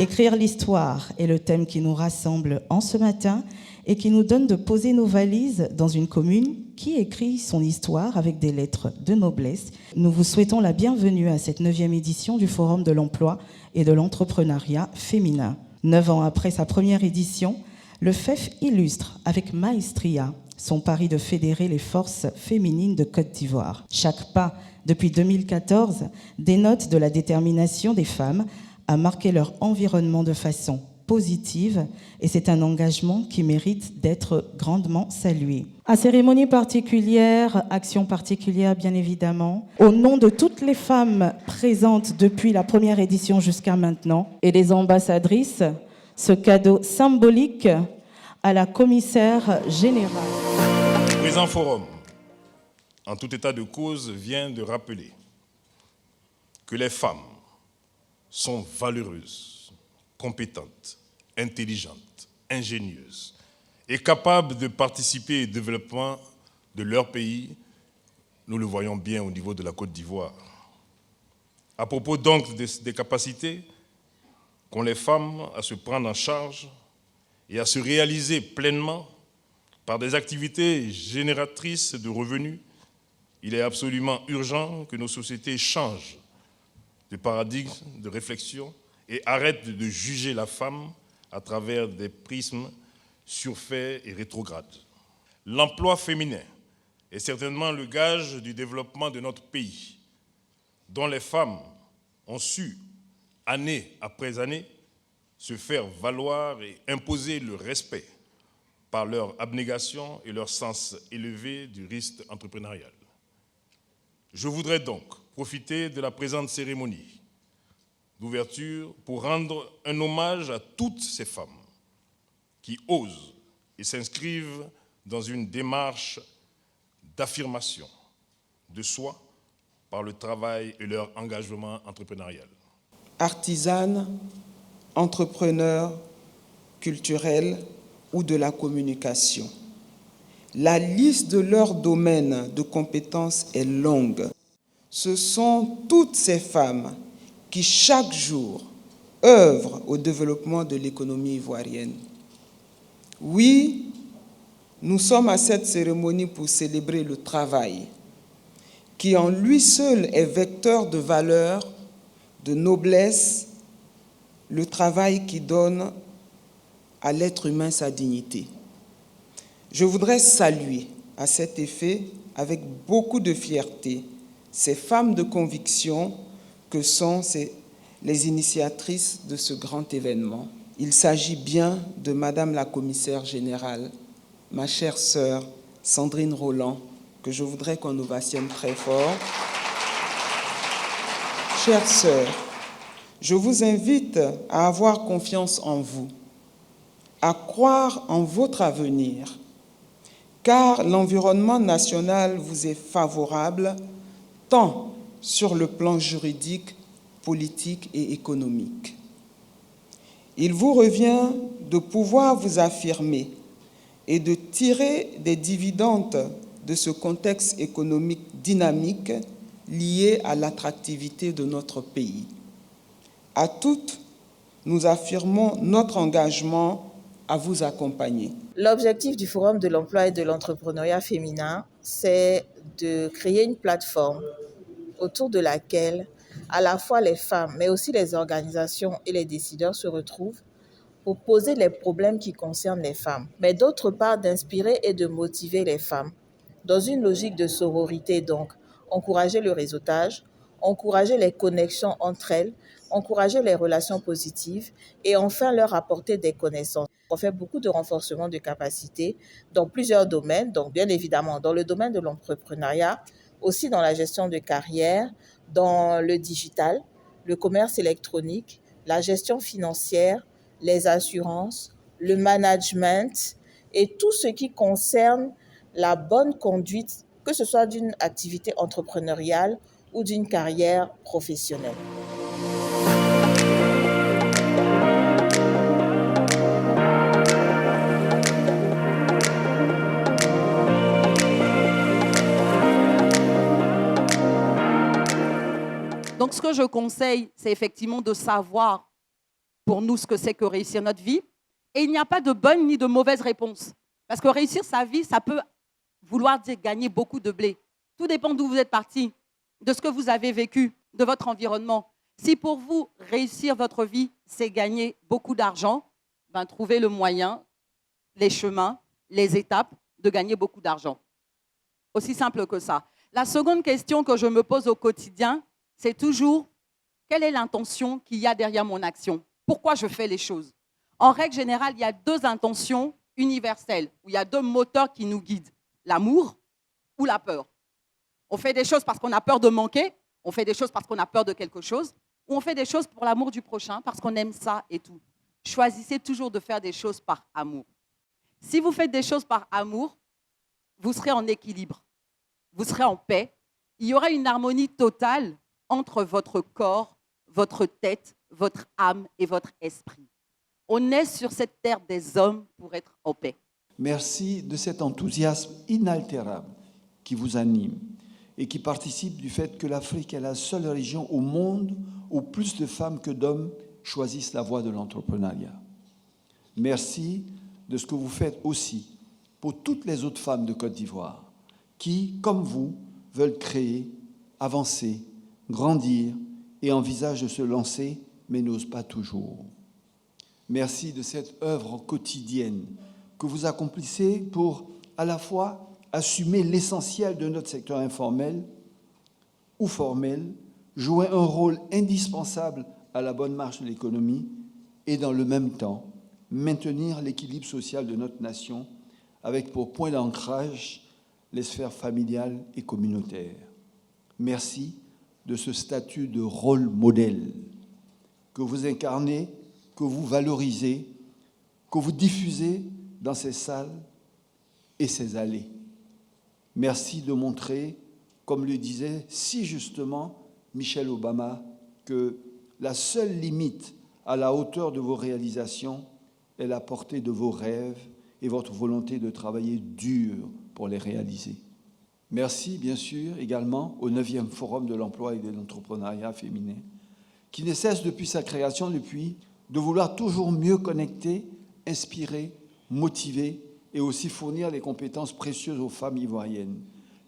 Écrire l'histoire est le thème qui nous rassemble en ce matin et qui nous donne de poser nos valises dans une commune qui écrit son histoire avec des lettres de noblesse. Nous vous souhaitons la bienvenue à cette 9e édition du Forum de l'emploi et de l'entrepreneuriat féminin. 9 ans après sa première édition, le FEF illustre avec maestria son pari de fédérer les forces féminines de Côte d'Ivoire. Chaque pas depuis 2014 dénote de la détermination des femmes à marquer leur environnement de façon positive et c'est un engagement qui mérite d'être grandement salué. À cérémonie particulière, action particulière bien évidemment, au nom de toutes les femmes présentes depuis la première édition jusqu'à maintenant et des ambassadrices, ce cadeau symbolique à la commissaire générale. Le présent forum, en tout état de cause, vient de rappeler que les femmes sont valeureuses, compétentes, intelligentes, ingénieuses et capables de participer au développement de leur pays. Nous le voyons bien au niveau de la Côte d'Ivoire. À propos donc des capacités qu'ont les femmes à se prendre en charge et à se réaliser pleinement par des activités génératrices de revenus, il est absolument urgent que nos sociétés changent de paradigme de réflexion et arrêtent de juger la femme à travers des prismes surfaits et rétrogrades. L'emploi féminin est certainement le gage du développement de notre pays, dont les femmes ont su, année après année, se faire valoir et imposer le respect par leur abnégation et leur sens élevé du risque entrepreneurial. Je voudrais donc profiter de la présente cérémonie d'ouverture pour rendre un hommage à toutes ces femmes qui osent et s'inscrivent dans une démarche d'affirmation de soi par le travail et leur engagement entrepreneurial. Artisanes, entrepreneurs, culturels ou de la communication. La liste de leurs domaines de compétences est longue. Ce sont toutes ces femmes qui, chaque jour, œuvrent au développement de l'économie ivoirienne. Oui, nous sommes à cette cérémonie pour célébrer le travail, qui en lui seul est vecteur de valeur, de noblesse, le travail qui donne à l'être humain sa dignité. Je voudrais saluer à cet effet, avec beaucoup de fierté, ces femmes de conviction que sont les initiatrices de ce grand événement. Il s'agit bien de Madame la Commissaire Générale, ma chère sœur Sandrine Roland, que je voudrais qu'on ovationne très fort. Chère sœur, je vous invite à avoir confiance en vous, à croire en votre avenir, car l'environnement national vous est favorable tant sur le plan juridique, politique et économique. Il vous revient de pouvoir vous affirmer et de tirer des dividendes de ce contexte économique dynamique lié à l'attractivité de notre pays. À toutes, nous affirmons notre engagement à vous accompagner. L'objectif du Forum de l'emploi et de l'entrepreneuriat féminin, c'est de créer une plateforme autour de laquelle à la fois les femmes, mais aussi les organisations et les décideurs se retrouvent pour poser les problèmes qui concernent les femmes, mais d'autre part d'inspirer et de motiver les femmes dans une logique de sororité, donc encourager le réseautage, encourager les connexions entre elles, encourager les relations positives et enfin leur apporter des connaissances. On fait beaucoup de renforcement de capacités dans plusieurs domaines, donc bien évidemment dans le domaine de l'entrepreneuriat, aussi dans la gestion de carrière, dans le digital, le commerce électronique, la gestion financière, les assurances, le management et tout ce qui concerne la bonne conduite, que ce soit d'une activité entrepreneuriale ou d'une carrière professionnelle. Donc, ce que je conseille, c'est effectivement de savoir pour nous ce que c'est que réussir notre vie. Et il n'y a pas de bonne ni de mauvaise réponse. Parce que réussir sa vie, ça peut vouloir dire gagner beaucoup de blé. Tout dépend d'où vous êtes parti, de ce que vous avez vécu, de votre environnement. Si pour vous, réussir votre vie, c'est gagner beaucoup d'argent, ben, trouvez le moyen, les chemins, les étapes de gagner beaucoup d'argent. Aussi simple que ça. La seconde question que je me pose au quotidien, c'est toujours quelle est l'intention qu'il y a derrière mon action? Pourquoi je fais les choses? En règle générale, il y a deux intentions universelles, où il y a deux moteurs qui nous guident, l'amour ou la peur. On fait des choses parce qu'on a peur de manquer, on fait des choses parce qu'on a peur de quelque chose, ou on fait des choses pour l'amour du prochain, parce qu'on aime ça et tout. Choisissez toujours de faire des choses par amour. Si vous faites des choses par amour, vous serez en équilibre, vous serez en paix. Il y aura une harmonie totale entre votre corps, votre tête, votre âme et votre esprit. On est sur cette terre des hommes pour être en paix. Merci de cet enthousiasme inaltérable qui vous anime et qui participe du fait que l'Afrique est la seule région au monde où plus de femmes que d'hommes choisissent la voie de l'entrepreneuriat. Merci de ce que vous faites aussi pour toutes les autres femmes de Côte d'Ivoire qui, comme vous, veulent créer, avancer, grandir et envisagent de se lancer, mais n'osent pas toujours. Merci de cette œuvre quotidienne que vous accomplissez pour à la fois assumer l'essentiel de notre secteur informel ou formel, jouer un rôle indispensable à la bonne marche de l'économie et dans le même temps maintenir l'équilibre social de notre nation avec pour point d'ancrage les sphères familiales et communautaires. Merci de ce statut de rôle modèle que vous incarnez, que vous valorisez, que vous diffusez dans ces salles et ces allées. Merci de montrer, comme le disait si justement Michelle Obama, que la seule limite à la hauteur de vos réalisations est la portée de vos rêves et votre volonté de travailler dur pour les réaliser. Merci, bien sûr, également au 9e Forum de l'emploi et de l'entrepreneuriat féminin, qui ne cesse depuis sa création, de vouloir toujours mieux connecter, inspirer, motiver et aussi fournir les compétences précieuses aux femmes ivoiriennes.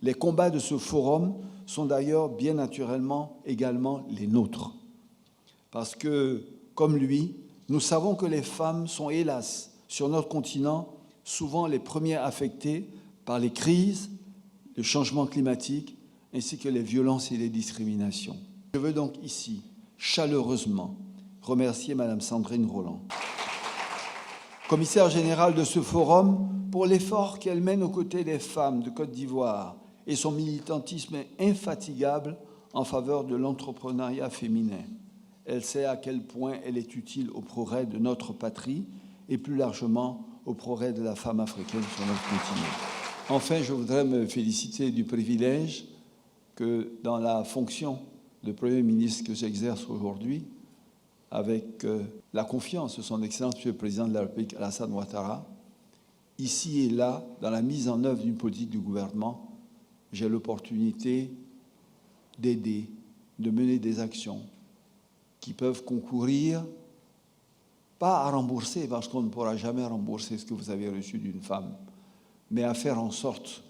Les combats de ce forum sont d'ailleurs bien naturellement également les nôtres. Parce que, comme lui, nous savons que les femmes sont, hélas, sur notre continent, souvent les premières affectées par les crises, le changement climatique, ainsi que les violences et les discriminations. Je veux donc ici, chaleureusement, remercier Madame Sandrine Roland, commissaire générale de ce forum, pour l'effort qu'elle mène aux côtés des femmes de Côte d'Ivoire et son militantisme infatigable en faveur de l'entrepreneuriat féminin. Elle sait à quel point elle est utile au progrès de notre patrie et plus largement au progrès de la femme africaine sur notre continent. Enfin, je voudrais me féliciter du privilège que dans la fonction de Premier ministre que j'exerce aujourd'hui, avec la confiance de son Excellence, Monsieur le Président de la République, Alassane Ouattara, ici et là, dans la mise en œuvre d'une politique du gouvernement, j'ai l'opportunité d'aider, de mener des actions qui peuvent concourir, pas à rembourser, parce qu'on ne pourra jamais rembourser ce que vous avez reçu d'une femme, mais à faire en sorte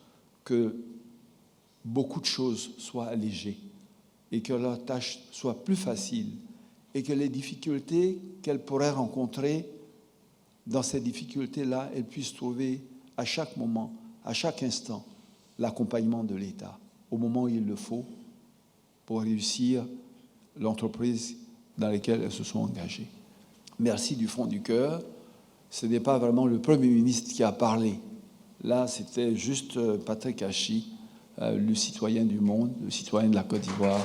que beaucoup de choses soient allégées et que leur tâche soit plus facile et que les difficultés qu'elles pourraient rencontrer, dans ces difficultés-là, elles puissent trouver à chaque moment, à chaque instant, l'accompagnement de l'État, au moment où il le faut, pour réussir l'entreprise dans laquelle elles se sont engagées. Merci du fond du cœur. Ce n'est pas vraiment le Premier ministre qui a parlé. Là, c'était juste Patrick Hachi, le citoyen du monde, le citoyen de la Côte d'Ivoire.